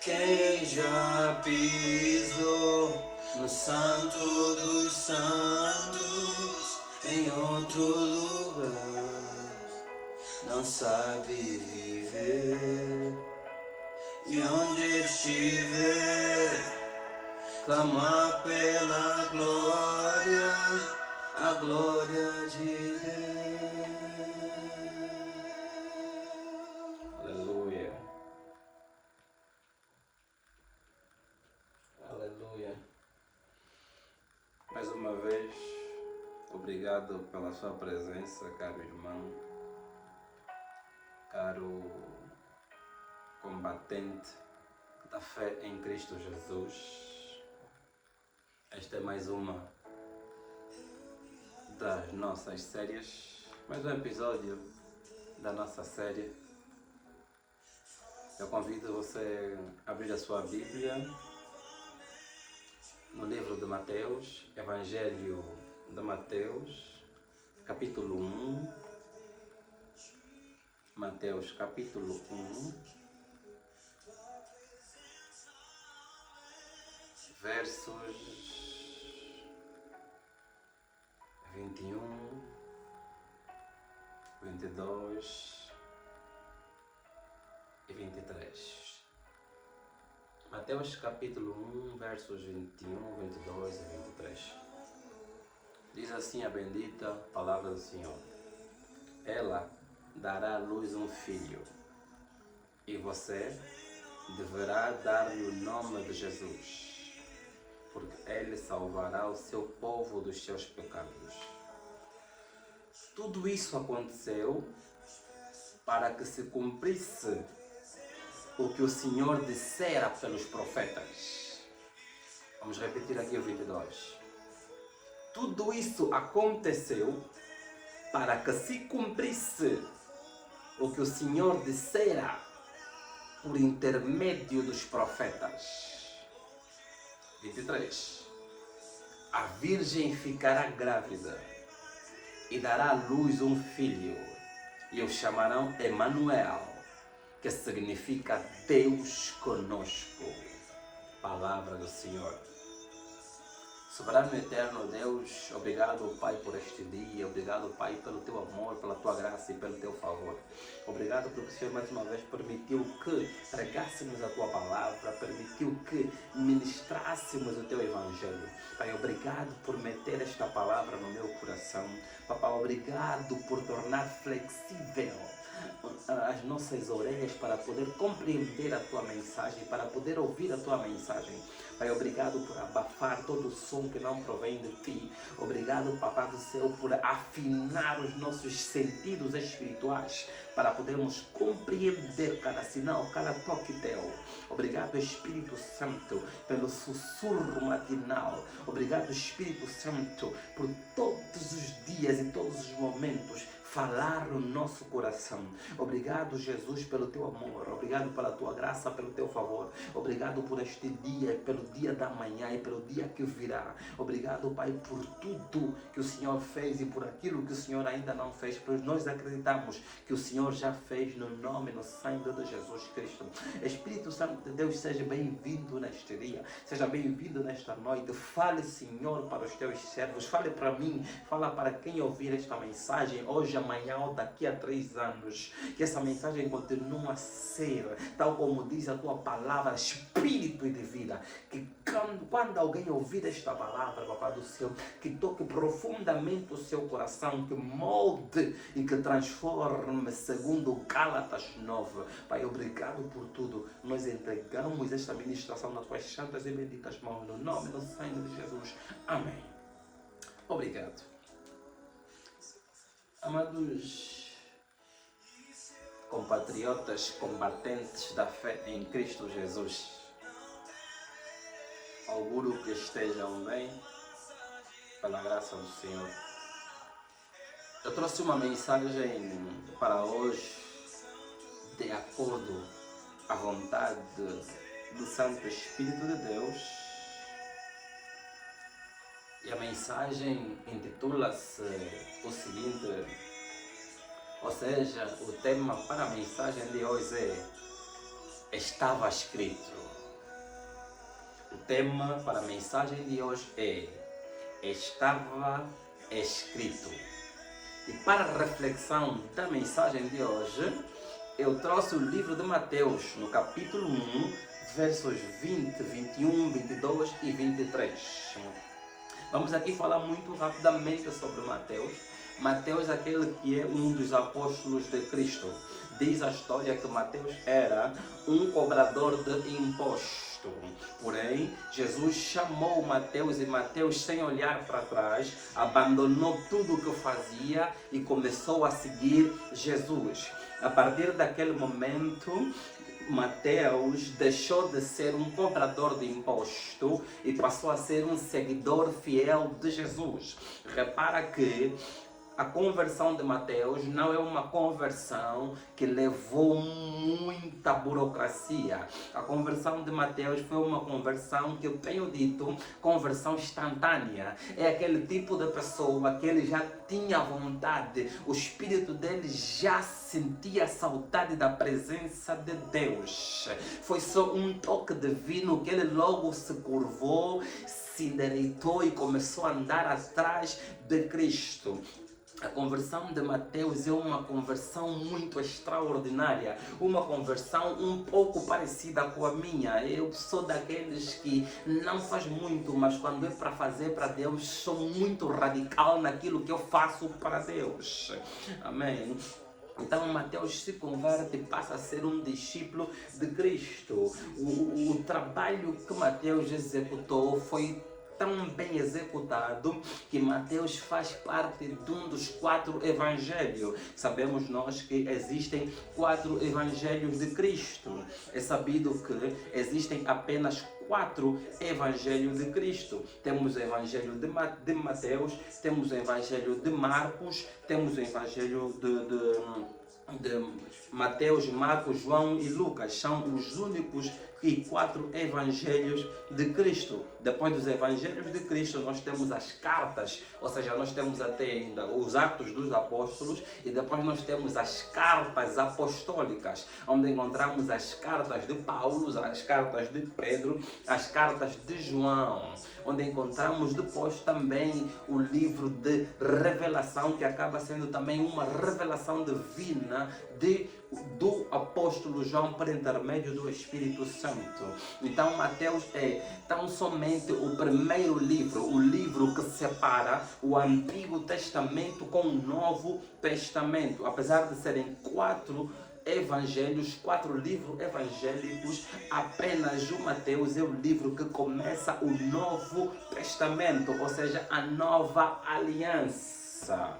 Quem já pisou no Santo dos Santos, em outro lugar, não sabe viver. E onde estiver, clamar pela glória, a glória de Deus. Aleluia. Aleluia. Mais uma vez, obrigado pela sua presença, caro irmão, caro combatente da fé em Cristo Jesus. Esta é mais uma das nossas séries, mais um episódio da nossa série. Eu convido você a abrir a sua Bíblia no livro de Mateus, Evangelho de Mateus, capítulo 1. Mateus, capítulo 1, versos 21, 22 e 23. Mateus capítulo 1, versos 21, 22 e 23. Diz assim a bendita palavra do Senhor: ela dará à luz um filho, e você deverá dar-lhe o nome de Jesus, porque ele salvará o seu povo dos seus pecados. Tudo isso aconteceu para que se cumprisse o que o Senhor dissera pelos profetas. Vamos repetir aqui o 22. Tudo isso aconteceu para que se cumprisse o que o Senhor dissera por intermédio dos profetas. 23. A virgem ficará grávida e dará à luz um filho, e o chamarão Emanuel, que significa Deus conosco. Palavra do Senhor. Soberano e eterno Deus, obrigado, Pai, por este dia. Obrigado, Pai, pelo teu amor, pela tua graça e pelo teu favor. Obrigado porque o Senhor mais uma vez permitiu que pregássemos a tua palavra, permitiu que ministrássemos o teu evangelho. Pai, obrigado por meter esta palavra no meu coração. Papai, obrigado por tornar flexível as nossas orelhas para poder compreender a tua mensagem, para poder ouvir a tua mensagem. Pai, obrigado por abafar todo o som que não provém de ti. Obrigado, Papai do céu, por afinar os nossos sentidos espirituais para podermos compreender cada sinal, cada toque teu. Obrigado, Espírito Santo, pelo sussurro matinal. Obrigado, Espírito Santo, por todos os dias e todos os momentos falar no nosso coração. Obrigado, Jesus, pelo teu amor. Obrigado pela tua graça, pelo teu favor. Obrigado por este dia, pelo dia da manhã e pelo dia que virá. Obrigado, Pai, por tudo que o Senhor fez e por aquilo que o Senhor ainda não fez, pois nós acreditamos que o Senhor já fez no nome, no sangue de Jesus Cristo. Espírito Santo de Deus, seja bem-vindo neste dia, seja bem-vindo nesta noite. Fale, Senhor, para os teus servos, fale para mim, fala para quem ouvir esta mensagem hoje, amanhã ou daqui a 3 anos. Que essa mensagem continue a ser, tal como diz a tua palavra, espírito e de vida. Que quando alguém ouvir esta palavra, Papai do céu, que toque profundamente o seu coração, que molde e que transforme segundo Gálatas 9. Pai, obrigado por tudo. Nós entregamos esta ministração nas tuas santas e benditas mãos, no nome do sangue de Jesus. Amém. Obrigado. Amados compatriotas combatentes da fé em Cristo Jesus, auguro que estejam bem, pela graça do Senhor. Eu trouxe uma mensagem para hoje de acordo à vontade do Santo Espírito de Deus, e a mensagem intitula-se o seguinte, ou seja, o tema para a mensagem de hoje é: estava escrito. O tema para a mensagem de hoje é: estava escrito. E para a reflexão da mensagem de hoje, eu trouxe o livro de Mateus, no capítulo 1, versos 20, 21, 22 e 23. Vamos aqui falar muito rapidamente sobre Mateus. Mateus é aquele que é um dos apóstolos de Cristo. Diz a história que Mateus era um cobrador de imposto. Porém, Jesus chamou Mateus e Mateus, sem olhar para trás, abandonou tudo o que fazia e começou a seguir Jesus. A partir daquele momento, Mateus deixou de ser um cobrador de imposto e passou a ser um seguidor fiel de Jesus. Repara que a conversão de Mateus não é uma conversão que levou muita burocracia. A conversão de Mateus foi uma conversão que eu tenho dito, conversão instantânea. É aquele tipo de pessoa que ele já tinha vontade, o espírito dele já sentia saudade da presença de Deus. Foi só um toque divino que ele logo se curvou, se endireitou e começou a andar atrás de Cristo. A conversão de Mateus é uma conversão muito extraordinária, uma conversão um pouco parecida com a minha. Eu sou daqueles que não faz muito, mas quando é para fazer para Deus, sou muito radical naquilo que eu faço para Deus. Amém? Então Mateus se converte e passa a ser um discípulo de Cristo. O trabalho que Mateus executou foi tão bem executado que Mateus faz parte de um dos 4 evangelhos. Sabemos nós que existem 4 evangelhos de Cristo. É sabido que existem apenas 4 evangelhos de Cristo. Temos o evangelho de Mateus, temos o evangelho de Marcos, temos o evangelho de Mateus, Marcos, João e Lucas. São os únicos 4 evangelhos de Cristo. Depois dos evangelhos de Cristo, nós temos as cartas, ou seja, nós temos até ainda os Atos dos Apóstolos, e depois nós temos as cartas apostólicas, onde encontramos as cartas de Paulo, as cartas de Pedro, as cartas de João, onde encontramos depois também o livro de Revelação, que acaba sendo também uma revelação divina do apóstolo João por intermédio do Espírito Santo. Então Mateus é tão somente o primeiro livro, o livro que separa o Antigo Testamento com o Novo Testamento. Apesar de serem 4 evangelhos, 4 livros evangélicos, apenas o Mateus é o livro que começa o Novo Testamento, ou seja, a nova aliança.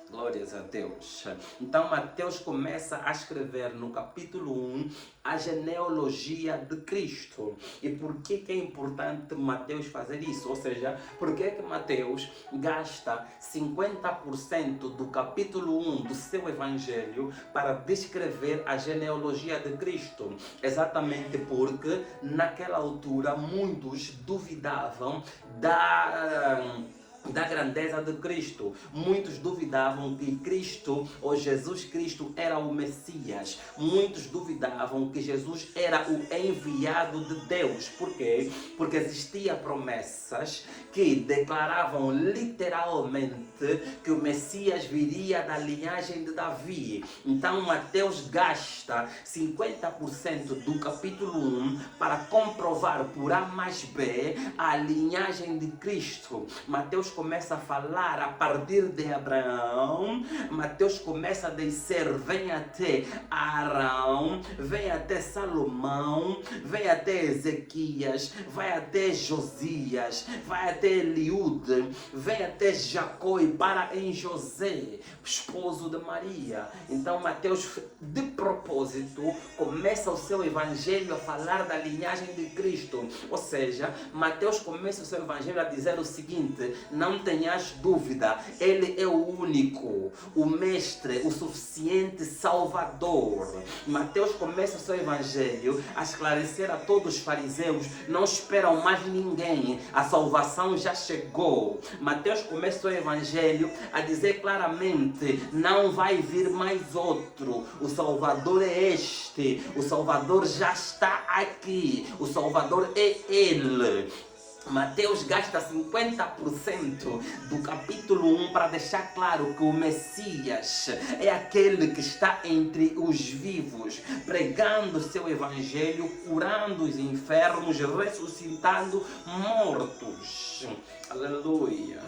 Glórias a Deus. Então Mateus começa a escrever no capítulo 1 a genealogia de Cristo. E por que é importante Mateus fazer isso? Ou seja, por que Mateus gasta 50% do capítulo 1 do seu evangelho para descrever a genealogia de Cristo? Exatamente porque naquela altura muitos duvidavam da grandeza de Cristo. Muitos duvidavam que Cristo, ou Jesus Cristo, era o Messias. Muitos duvidavam que Jesus era o enviado de Deus. Por quê? Porque existiam promessas que declaravam literalmente que o Messias viria da linhagem de Davi. Então Mateus gasta 50% do capítulo 1 para comprovar por A mais B a linhagem de Cristo. Mateus começa a falar a partir de Abraão. Mateus começa a descer, vem até Arão, vem até Salomão, vem até Ezequias, vai até Josias, vai até Eliúde, vem até Jacó e para em José, esposo de Maria. Então Mateus, de propósito, começa o seu evangelho a falar da linhagem de Cristo. Ou seja, Mateus começa o seu evangelho a dizer o seguinte: não tenhas dúvida, ele é o único, o mestre, o suficiente Salvador. Mateus começa o seu evangelho a esclarecer a todos os fariseus: não esperam mais ninguém, a salvação já chegou. Mateus começa o seu evangelho a dizer claramente: não vai vir mais outro, o Salvador é é este. O Salvador já está aqui. O Salvador é Ele. Mateus gasta 50% do capítulo 1 para deixar claro que o Messias é aquele que está entre os vivos, pregando o seu evangelho, curando os enfermos, ressuscitando mortos. Aleluia.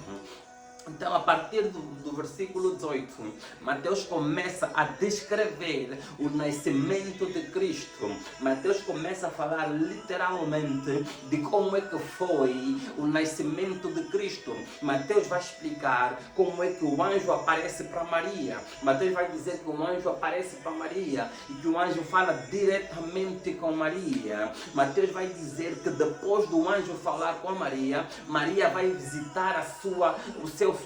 Então, a partir do versículo 18, Mateus começa a descrever o nascimento de Cristo. Mateus começa a falar literalmente de como é que foi o nascimento de Cristo. Mateus vai explicar como é que o anjo aparece para Maria. Mateus vai dizer que o anjo aparece para Maria e que o anjo fala diretamente com Maria. Mateus vai dizer que depois do anjo falar com a Maria, Maria vai visitar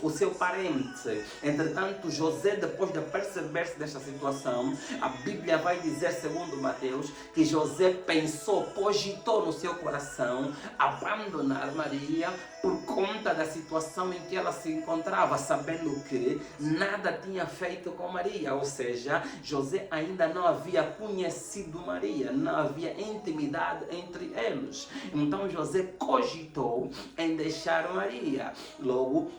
o seu parente. Entretanto, José, depois de perceber-se desta situação, a Bíblia vai dizer, segundo Mateus, que José pensou, cogitou no seu coração abandonar Maria por conta da situação em que ela se encontrava, sabendo que nada tinha feito com Maria, ou seja, José ainda não havia conhecido Maria, não havia intimidade entre eles. Então José cogitou em deixar Maria. Logo,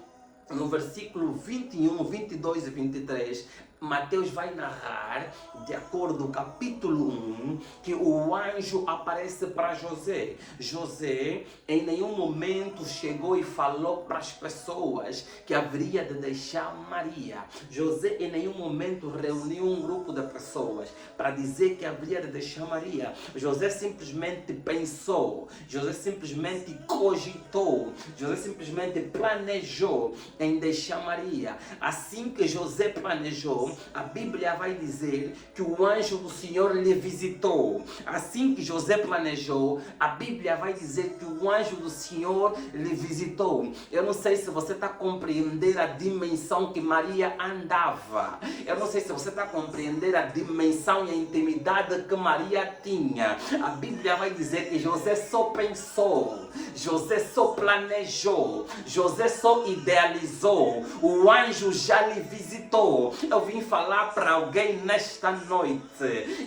no versículo 21, 22 e 23, Mateus vai narrar, de acordo com o capítulo 1, que o anjo aparece para José. José em nenhum momento chegou e falou para as pessoas que haveria de deixar Maria. José em nenhum momento reuniu um grupo de pessoas para dizer que haveria de deixar Maria. José simplesmente pensou, José simplesmente cogitou, José simplesmente planejou em deixar Maria. Assim que José planejou, a Bíblia vai dizer que o anjo do Senhor lhe visitou. Assim que José planejou, a Bíblia vai dizer que o anjo do Senhor lhe visitou. Eu não sei se você está a compreender a dimensão que Maria andava. Eu não sei se você está a compreender a dimensão e a intimidade que Maria tinha. A Bíblia vai dizer que José só pensou, José só planejou, José só idealizou. O anjo já lhe visitou. Eu vim falar para alguém nesta noite,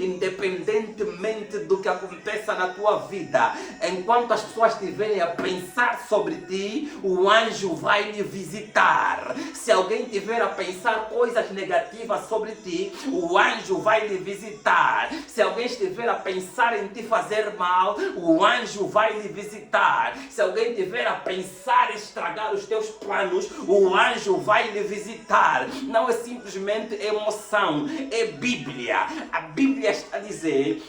independentemente do que aconteça na tua vida, enquanto as pessoas estiverem a pensar sobre ti, o anjo vai lhe visitar. Se alguém estiver a pensar coisas negativas sobre ti, o anjo vai lhe visitar. Se alguém estiver a pensar em te fazer mal, o anjo vai lhe visitar. Se alguém estiver a pensar em estragar os teus planos, o anjo vai lhe visitar. Não é simplesmente emoção, é Bíblia. A Bíblia está a dizer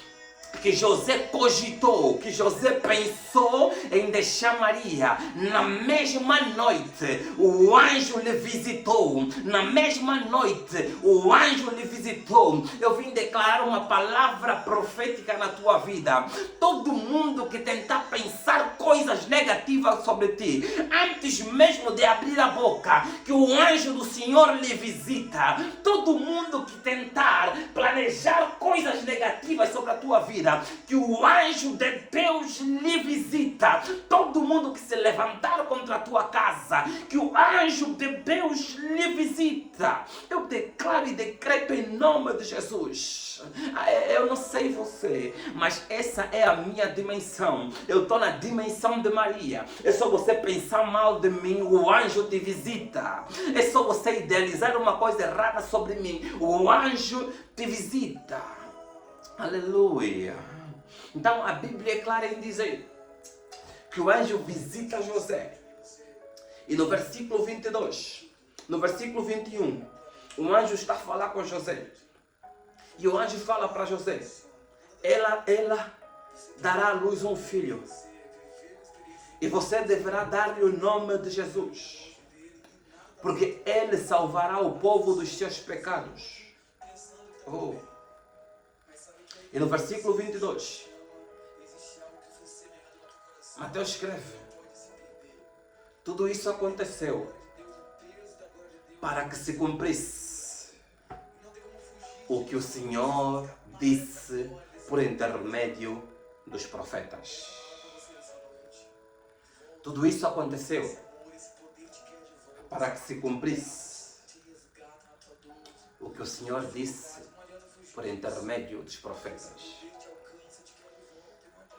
que José cogitou, que José pensou em deixar Maria. Na mesma noite, o anjo lhe visitou. Na mesma noite, o anjo lhe visitou. Eu vim declarar uma palavra profética na tua vida. Todo mundo que tentar pensar coisas negativas sobre ti, antes mesmo de abrir a boca, que o anjo do Senhor lhe visita. Todo mundo que tentar planejar coisas negativas sobre a tua vida, que o anjo de Deus lhe visita. Todo mundo que se levantar contra a tua casa, que o anjo de Deus lhe visita. Eu declaro e decreto em nome de Jesus. Eu não sei você, mas essa é a minha dimensão. Eu estou na dimensão de Maria. É só você pensar mal de mim, o anjo te visita. É só você idealizar uma coisa errada sobre mim, o anjo te visita. Aleluia. Então a Bíblia é clara em dizer que o anjo visita José. E no versículo 22, no versículo 21, o anjo está a falar com José. E o anjo fala para José: ela dará à luz um filho. E você deverá dar-lhe o nome de Jesus, porque ele salvará o povo dos seus pecados. Oh. E no versículo 22, Mateus escreve: tudo isso aconteceu para que se cumprisse o que o Senhor disse por intermédio dos profetas. Tudo isso aconteceu para que se cumprisse o que o Senhor disse por intermédio dos profetas.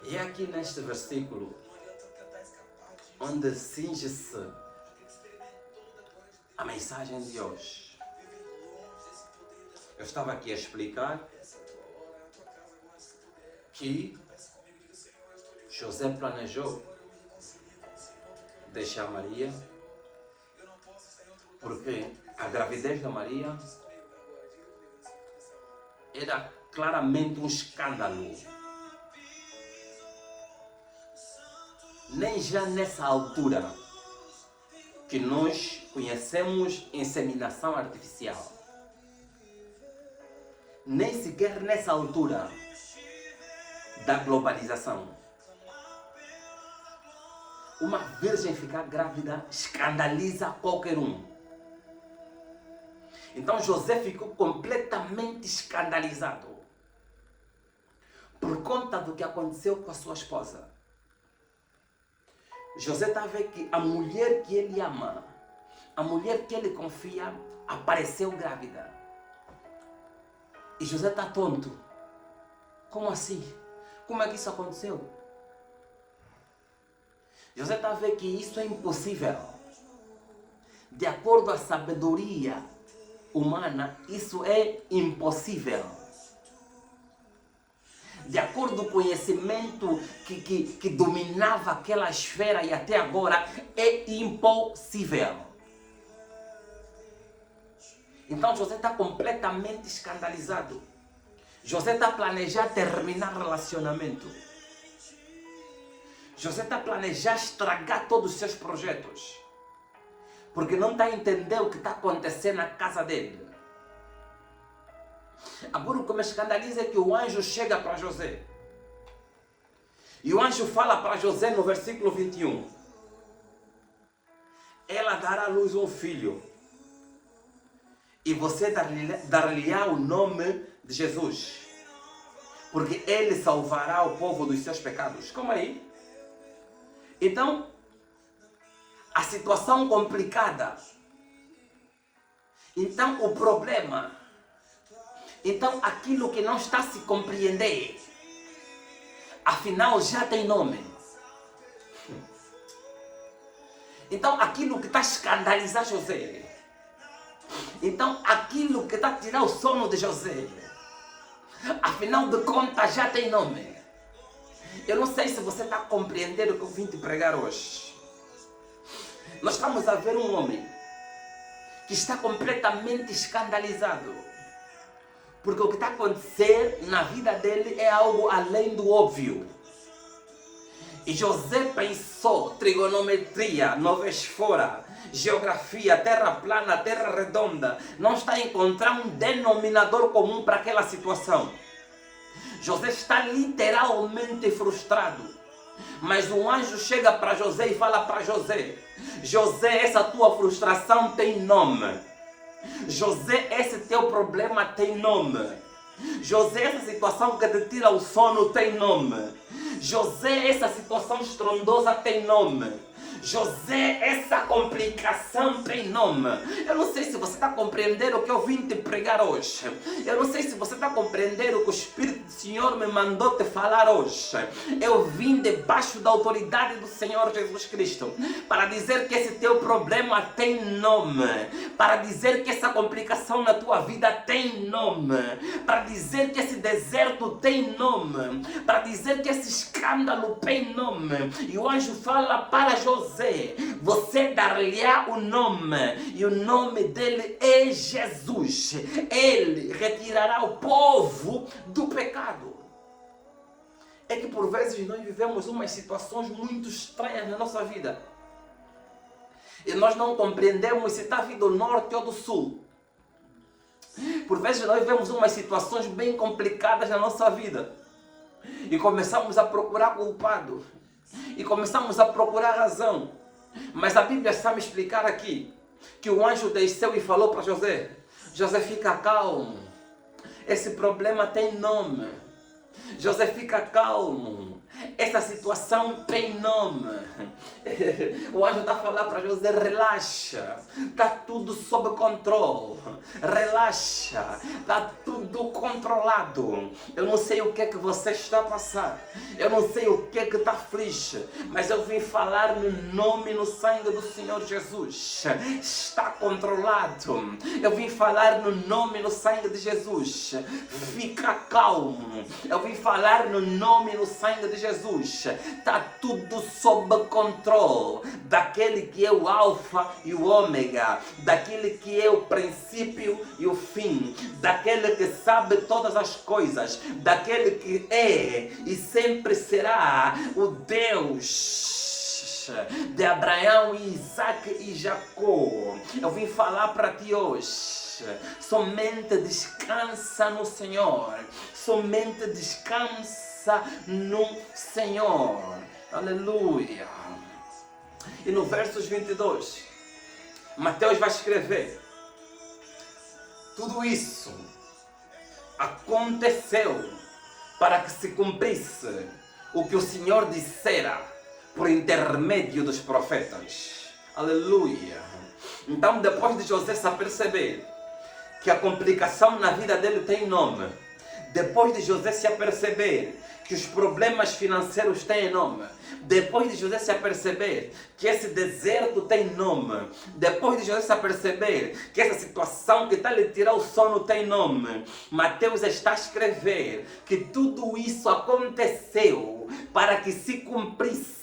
E é aqui neste versículo onde cinge-se a mensagem de hoje. Eu estava aqui a explicar que José planejou deixar Maria porque a gravidez da Maria era claramente um escândalo. Nem já nessa altura que nós conhecemos inseminação artificial, nem sequer nessa altura da globalização, uma virgem ficar grávida escandaliza qualquer um. Então José ficou completamente escandalizado por conta do que aconteceu com a sua esposa. José está a ver que a mulher que ele ama, a mulher que ele confia, apareceu grávida. E José está tonto. Como assim? Como é que isso aconteceu? José está a ver que isso é impossível. De acordo à sabedoria humana, isso é impossível. De acordo com o conhecimento que dominava aquela esfera e até agora, é impossível. Então José está completamente escandalizado. José está a planejar terminar o relacionamento. José está a planejar estragar todos os seus projetos. Porque não está a entender o que está acontecendo na casa dele. Agora o que me escandaliza é que o anjo chega para José. E o anjo fala para José no versículo 21. Ela dará à luz um filho. E você dar-lhe-á o nome de Jesus. Porque ele salvará o povo dos seus pecados. Como aí? Então, a situação complicada. Então, o problema. Então, aquilo que não está a se compreender, afinal, já tem nome. Então, aquilo que está a escandalizar José. Então, aquilo que está a tirar o sono de José, afinal de contas, já tem nome. Eu não sei se você está a compreender o que eu vim te pregar hoje. Nós estamos a ver um homem que está completamente escandalizado. Porque o que está a acontecer na vida dele é algo além do óbvio. E José pensou, trigonometria, nova esfera, geografia, terra plana, terra redonda. Não está a encontrar um denominador comum para aquela situação. José está literalmente frustrado. Mas o anjo chega para José e fala para José: José, essa tua frustração tem nome. José, esse teu problema tem nome. José, essa situação que te tira o sono tem nome. José, essa situação estrondosa tem nome. José, essa complicação tem nome. Eu não sei se você está compreendendo o que eu vim te pregar hoje. Eu não sei se você está compreendendo o que o Espírito do Senhor me mandou te falar hoje. Eu vim debaixo da autoridade do Senhor Jesus Cristo para dizer que esse teu problema tem nome. Para dizer que essa complicação na tua vida tem nome. Para dizer que esse deserto tem nome. Para dizer que esse escândalo tem nome. E o anjo fala para José: você dar-lhe-á o nome, e o nome dele é Jesus. Ele retirará o povo do pecado. É que por vezes nós vivemos umas situações muito estranhas na nossa vida. E nós não compreendemos se está vindo do norte ou do sul. Por vezes nós vivemos umas situações bem complicadas na nossa vida. E começamos a procurar culpado. E começamos a procurar razão. Mas a Bíblia está me explicar aqui que o anjo desceu e falou para José: José, fica calmo. Esse problema tem nome. José, fica calmo. Essa situação tem nome. O anjo está a falar para José, relaxa. Está tudo sob controle. Relaxa. Está tudo controlado. Eu não sei o que é que você está a passar. Eu não sei o que é que está aflige. Mas eu vim falar no nome e no sangue do Senhor Jesus. Está controlado. Eu vim falar no nome e no sangue de Jesus. Fica calmo. Eu vim falar no nome e no sangue de Jesus. Está tudo sob controle daquele que é o alfa e o ômega, daquele que é o princípio e o fim, daquele que sabe todas as coisas, daquele que é e sempre será o Deus de Abraão, Isaac e Jacó. Eu vim falar para ti hoje. Somente descansa no Senhor. Somente descansa no Senhor. Aleluia. E no versos 22, Mateus vai escrever: tudo isso aconteceu para que se cumprisse o que o Senhor dissera por intermédio dos profetas. Aleluia. Então, depois de José se aperceber que a complicação na vida dele tem nome, depois de José se aperceber que os problemas financeiros têm nome, depois de José se aperceber que esse deserto tem nome, depois de José se aperceber que essa situação que está a lhe tirar o sono tem nome, Mateus está a escrever que tudo isso aconteceu para que se cumprisse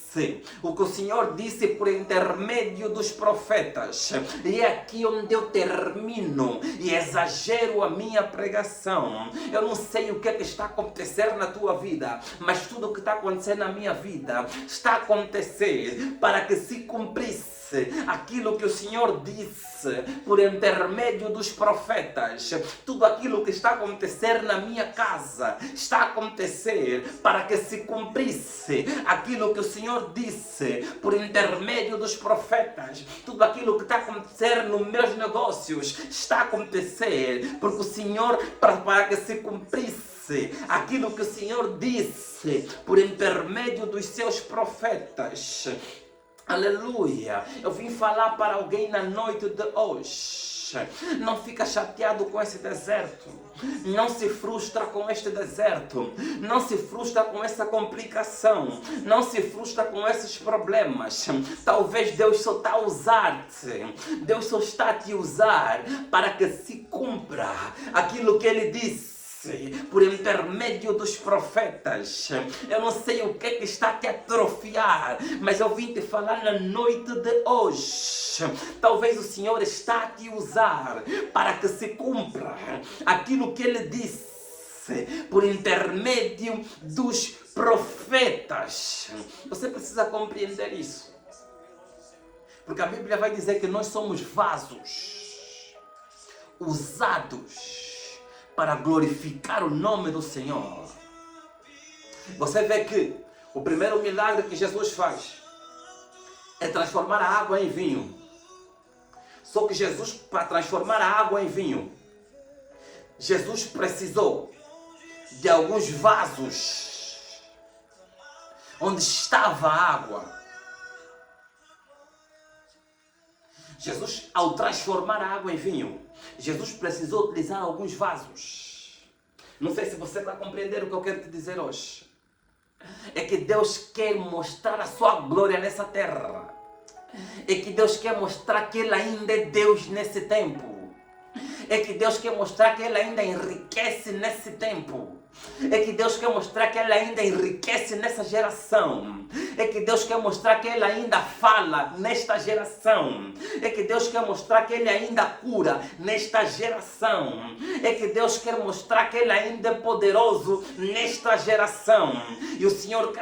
o que o Senhor disse por intermédio dos profetas. E é aqui onde eu termino e exagero a minha pregação. Eu não sei o que é que está a acontecer na tua vida, mas tudo o que está acontecendo na minha vida está a acontecer para que se cumprisse aquilo que o Senhor disse por intermédio dos profetas. Tudo aquilo que está a acontecer na minha casa está a acontecer para que se cumprisse aquilo que o Senhor disse por intermédio dos profetas. Tudo aquilo que está a acontecer nos meus negócios está a acontecer porque o Senhor, para que se cumprisse aquilo que o Senhor disse por intermédio dos seus profetas. Aleluia. Eu vim falar para alguém na noite de hoje. Não fica chateado com esse deserto. Não se frustra com este deserto. Não se frustra com essa complicação. Não se frustra com esses problemas. Talvez Deus só está a usar-te. Deus só está a te usar para que se cumpra aquilo que Ele disse por intermédio dos profetas. Eu não sei o que é que está a te atrofiar, mas eu vim te falar na noite de hoje. Talvez o Senhor está a te usar para que se cumpra aquilo que Ele disse por intermédio dos profetas. Você precisa compreender isso, porque a Bíblia vai dizer que nós somos vasos usados para glorificar o nome do Senhor. Você vê que o primeiro milagre que Jesus faz é transformar a água em vinho. Só que Jesus, para transformar a água em vinho, Jesus precisou de alguns vasos onde estava a água. Jesus, ao transformar a água em vinho, Jesus precisou utilizar alguns vasos. Não sei se você vai compreender o que eu quero te dizer hoje. É que Deus quer mostrar a sua glória nessa terra. É que Deus quer mostrar que Ele ainda é Deus nesse tempo. É que Deus quer mostrar que Ele ainda enriquece nesse tempo. É que Deus quer mostrar que Ele ainda enriquece nessa geração. É que Deus quer mostrar que Ele ainda fala nesta geração. É que Deus quer mostrar que Ele ainda cura nesta geração. É que Deus quer mostrar que Ele ainda é poderoso nesta geração. E o Senhor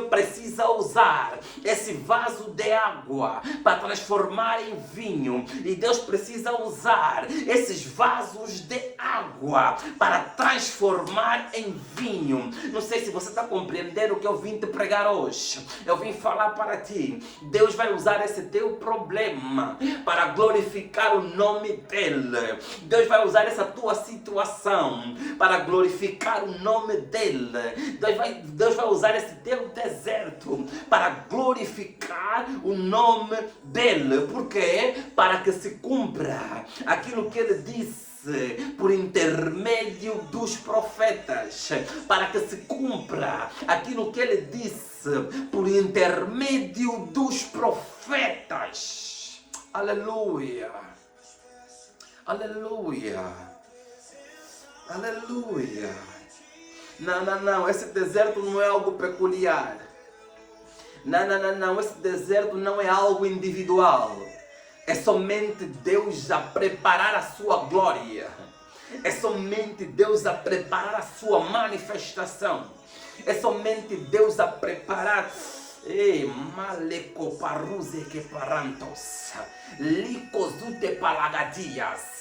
precisa usar esse vaso de água para transformar em vinho. E Deus precisa usar esses vasos de água para transformar em vinho. Não sei se você está compreendendo o que eu vim te pregar hoje. Jesus. Eu vim falar para ti. Deus vai usar esse teu problema para glorificar o nome dEle. Deus vai usar essa tua situação para glorificar o nome dEle. Deus vai usar esse teu deserto para glorificar o nome dEle. Por quê? Para que se cumpra aquilo que Ele disse por intermédio dos profetas, para que se cumpra aquilo que Ele disse por intermédio dos profetas. Aleluia, aleluia, aleluia. Não, esse deserto não é algo peculiar. Não, esse deserto não é algo individual. É somente Deus a preparar a sua glória. É somente Deus a preparar a sua manifestação. É somente Deus a preparar. Malecoparuze que parantos. Licozute palagadias.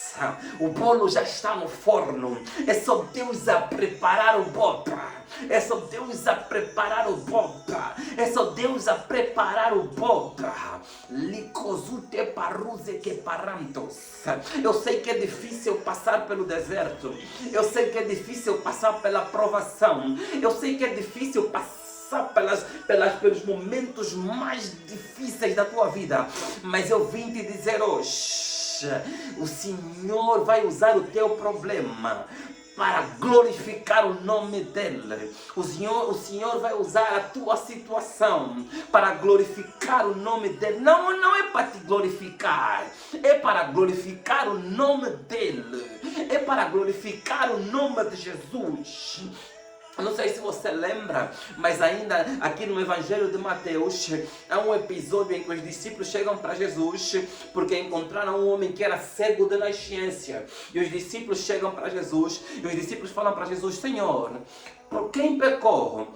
O bolo já está no forno. É só Deus a preparar o bopa. É só Deus a preparar o bopa. É só Deus a preparar o bopa. Licozute paruze que parantos. Eu sei que é difícil passar pelo deserto. Eu sei que é difícil passar pela provação. Eu sei que é difícil passar pelos momentos mais difíceis da tua vida. Mas eu vim te dizer hoje, o Senhor vai usar o teu problema para glorificar o nome dEle. O Senhor vai usar a tua situação para glorificar o nome dEle. Não é para te glorificar, é para glorificar o nome dEle. É para glorificar o nome de Jesus. Eu não sei se você lembra, mas ainda aqui no Evangelho de Mateus, há um episódio em que os discípulos chegam para Jesus porque encontraram um homem que era cego de nascença. E os discípulos chegam para Jesus e os discípulos falam para Jesus: Senhor, por quem pecou?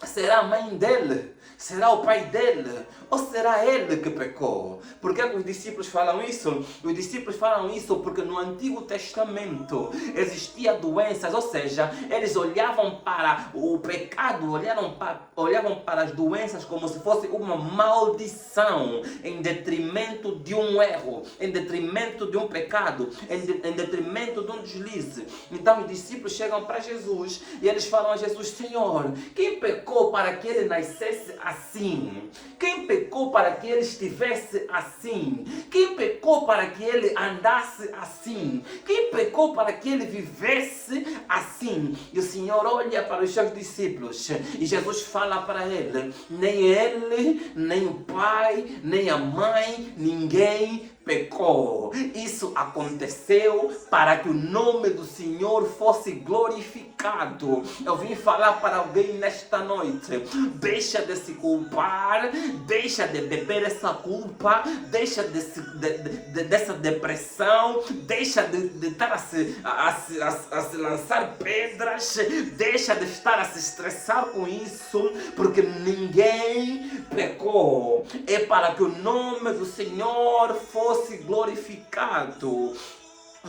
Será a mãe dele? Será o pai dele? Ou será ele que pecou? Por que os discípulos falam isso? Os discípulos falam isso porque no Antigo Testamento existiam doenças, ou seja, eles olhavam para o pecado, olhavam para as doenças como se fosse uma maldição, em detrimento de um erro, em detrimento de um pecado, em detrimento de um deslize. Então os discípulos chegam para Jesus e eles falam a Jesus: Senhor, quem pecou para que ele nascesse assim? Quem pecou para que ele estivesse assim? Quem pecou para que ele andasse assim? Quem pecou para que ele vivesse assim? E o Senhor olha para os seus discípulos e Jesus fala para ele: nem ele, nem o pai, nem a mãe, ninguém pecou. Isso aconteceu para que o nome do Senhor fosse glorificado. Eu vim falar para alguém nesta noite: deixa de se culpar, deixa de beber essa culpa, deixa dessa depressão, deixa de estar a se lançar pedras, deixa de estar a se estressar com isso, porque ninguém pecou. É para que o nome do Senhor fosse glorificado.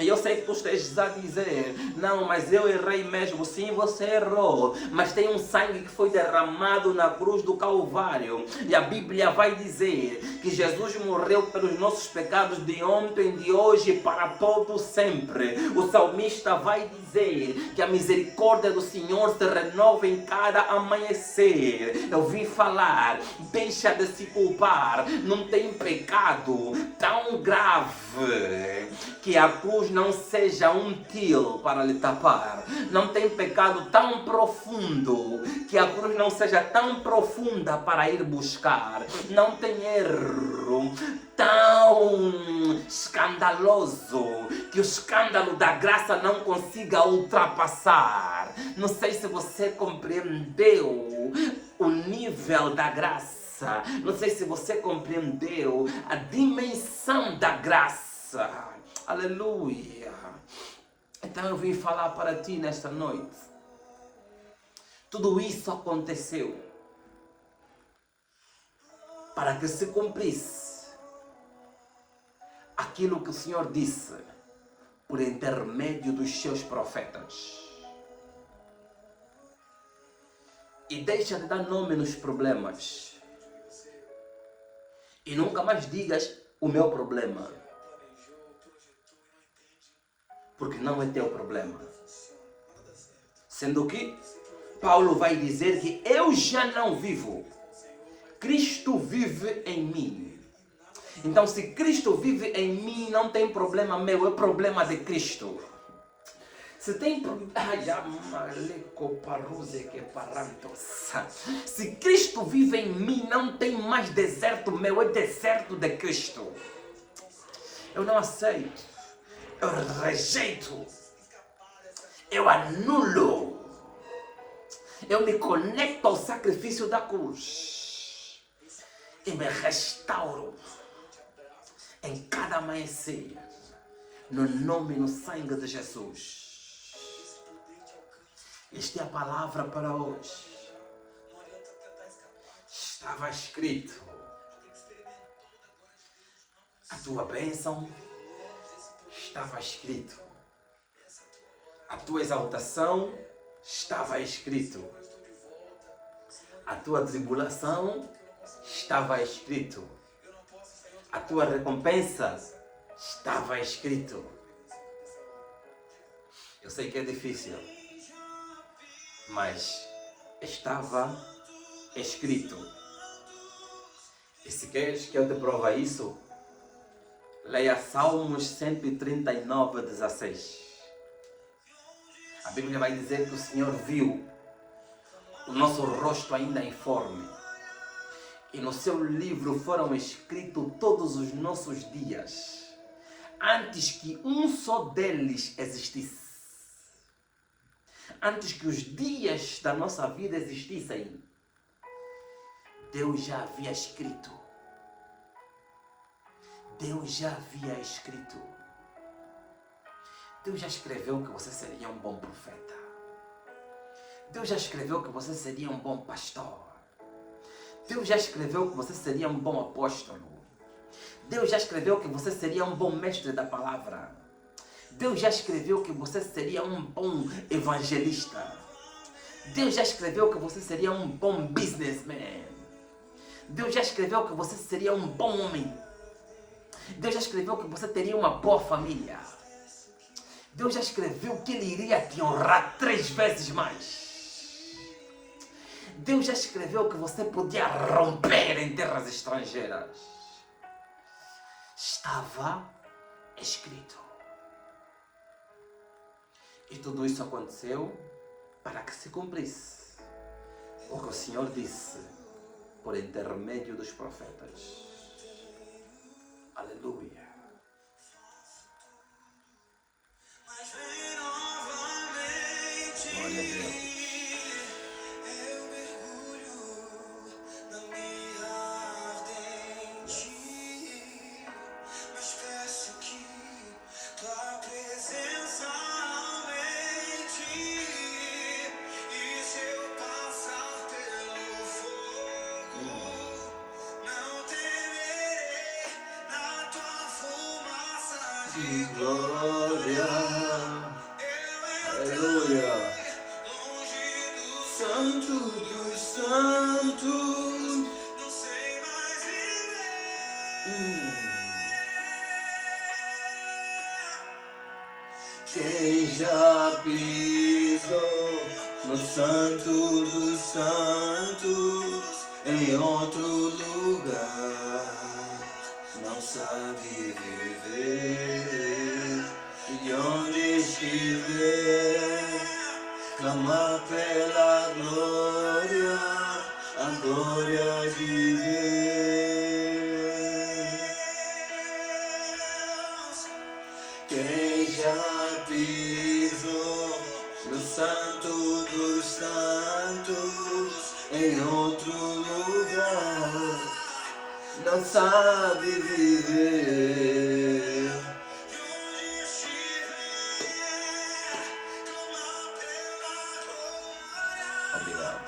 E eu sei que tu estejas a dizer: não, mas eu errei mesmo. Sim, você errou, mas tem um sangue que foi derramado na cruz do Calvário, e a Bíblia vai dizer que Jesus morreu pelos nossos pecados de ontem, de hoje e para todo sempre. O salmista vai dizer que a misericórdia do Senhor se renova em cada amanhecer. Eu vim falar: deixa de se culpar. Não tem pecado tão grave que a cruz não seja um til para lhe tapar. Não tem pecado tão profundo que a cruz não seja tão profunda para ir buscar. Não tem erro tão escandaloso que o escândalo da graça não consiga ultrapassar. Não sei se você compreendeu o nível da graça. Não sei se você compreendeu a dimensão da graça. Aleluia. Então eu vim falar para ti nesta noite. Tudo isso aconteceu para que se cumprisse aquilo que o Senhor disse por intermédio dos seus profetas. E deixa de dar nome nos problemas. E nunca mais digas o meu problema. Porque não é teu problema. Sendo que Paulo vai dizer que eu já não vivo. Cristo vive em mim. Então, se Cristo vive em mim, não tem problema meu, é problema de Cristo. Se tem Se Cristo vive em mim, não tem mais deserto meu, é deserto de Cristo. Eu não aceito. Eu rejeito. Eu anulo. Eu me conecto ao sacrifício da cruz. E me restauro em cada amanhecer. No nome e no sangue de Jesus. Esta é a palavra para hoje. Estava escrito. A tua bênção estava escrito. A tua exaltação estava escrito. A tua tribulação estava escrito. A tua recompensa estava escrito. Eu sei que é difícil, mas estava escrito. E se queres que eu te prova isso, leia Salmos 139, 16. A Bíblia vai dizer que o Senhor viu o nosso rosto ainda informe. E no seu livro foram escritos todos os nossos dias, antes que um só deles existisse. Antes que os dias da nossa vida existissem, Deus já havia escrito. Deus já havia escrito. Deus já escreveu que você seria um bom profeta. Deus já escreveu que você seria um bom pastor. Deus já escreveu que você seria um bom apóstolo. Deus já escreveu que você seria um bom mestre da palavra. Deus já escreveu que você seria um bom evangelista. Deus já escreveu que você seria um bom businessman. Deus já escreveu que você seria um bom homem. Deus já escreveu que você teria uma boa família. Deus já escreveu que Ele iria te honrar 3 vezes mais. Deus já escreveu que você podia romper em terras estrangeiras. Estava escrito. E tudo isso aconteceu para que se cumprisse o que o Senhor disse por intermédio dos profetas. Aleluia. Glória a Deus. De glória, aleluia, Santo dos Santos, não sei mais viver. Quem já pisou no Santo dos Santos, em outro lugar, não sabe viver. E onde estiver, clama pela glória, a glória de Deus. Quem já pisou no Santo dos Santos, em outro lugar, não sabe viver. Obrigado.